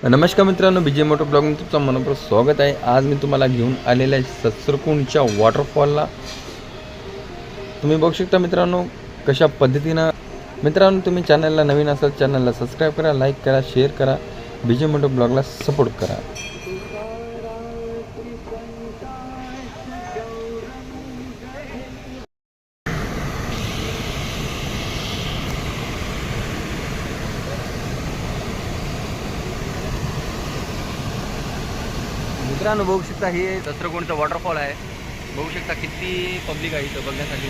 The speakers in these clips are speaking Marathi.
नमस्कार मित्रांनो, बीजे मोटो ब्लॉगमध्ये तुमचं मनपूर्वक स्वागत आहे। आज मी तुम्हाला घेऊन आलेला आहे सत्सरकुंडच्या वॉटरफॉलला। तुम्ही बघू शकता मित्रांनो कशा पद्धतीने। मित्रांनो तुम्ही चॅनलला नवीन असाल चॅनलला सबस्क्राइब करा, लाईक करा, शेअर करा, बीजे मोटो ब्लॉगला सपोर्ट करा। मित्रांनो बघू शकता हे सत्सरकुंडचं वॉटरफॉल आहे। बघू शकता किती पब्लिक आहे इथं बघण्यासाठी।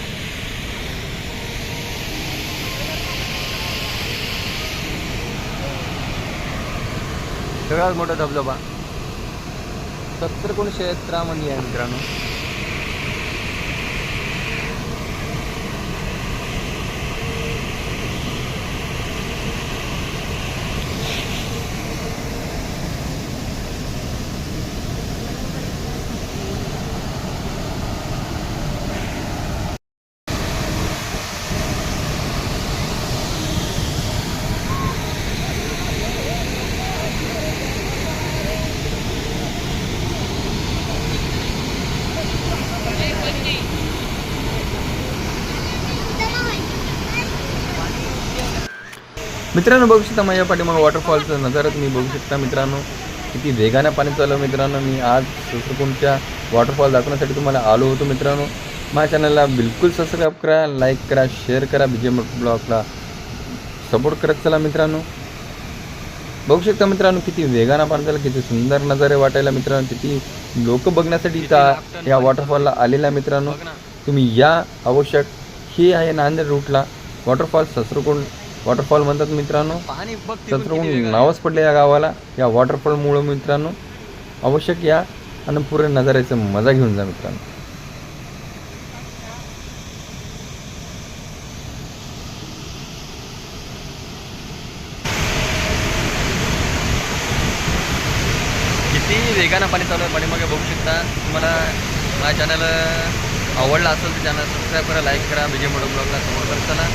सगळ्यात मोठा धबधबा सत्सरकुंड क्षेत्रामध्ये आहे मित्रांनो। मित्रांनो बघू शकता माझ्या पाठीमागे वॉटरफॉलचा नजारा तुम्ही बघू शकता। मित्रांनो किती वेगाने पाणी चालू मित्रांनो। मी आज सत्सरकुंडच्या वॉटरफॉल दाखवण्यासाठी तुम्हाला आलो होतो मित्रांनो। माझ्या चॅनलला बिलकुल सबस्क्राइब करा, लाईक करा, शेअर करा, बीजे मोटो ब्लॉगला सपोर्ट करत चला मित्रांनो। बघू शकता मित्रांनो किती वेगाने पाणी चाललं, किती सुंदर नजारे वाटायला मित्रांनो। किती लोक बघण्यासाठी या वॉटरफॉलला आलेला मित्रांनो। तुम्ही या आवश्यक। ही आहे नांदेड रूटला वॉटरफॉल सत्सरकुंड वॉटरफॉल म्हणतात मित्रांनो। सत्सरकुंड नावच पडले या गावाला या वॉटरफॉलमुळे मित्रांनो। आवश्यक या आणि पूर्ण नजाऱ्याचा मजा घेऊन जा मित्रांनो। किती वेगाने पाणी चालू आहे पाठीमागे बघू शकता। तुम्हाला माझ्या चॅनल आवडला असेल तर चॅनल सबस्क्राइब करा, लाईक करा, बीजे मोटो ब्लॉगला सपोर्ट करत चला।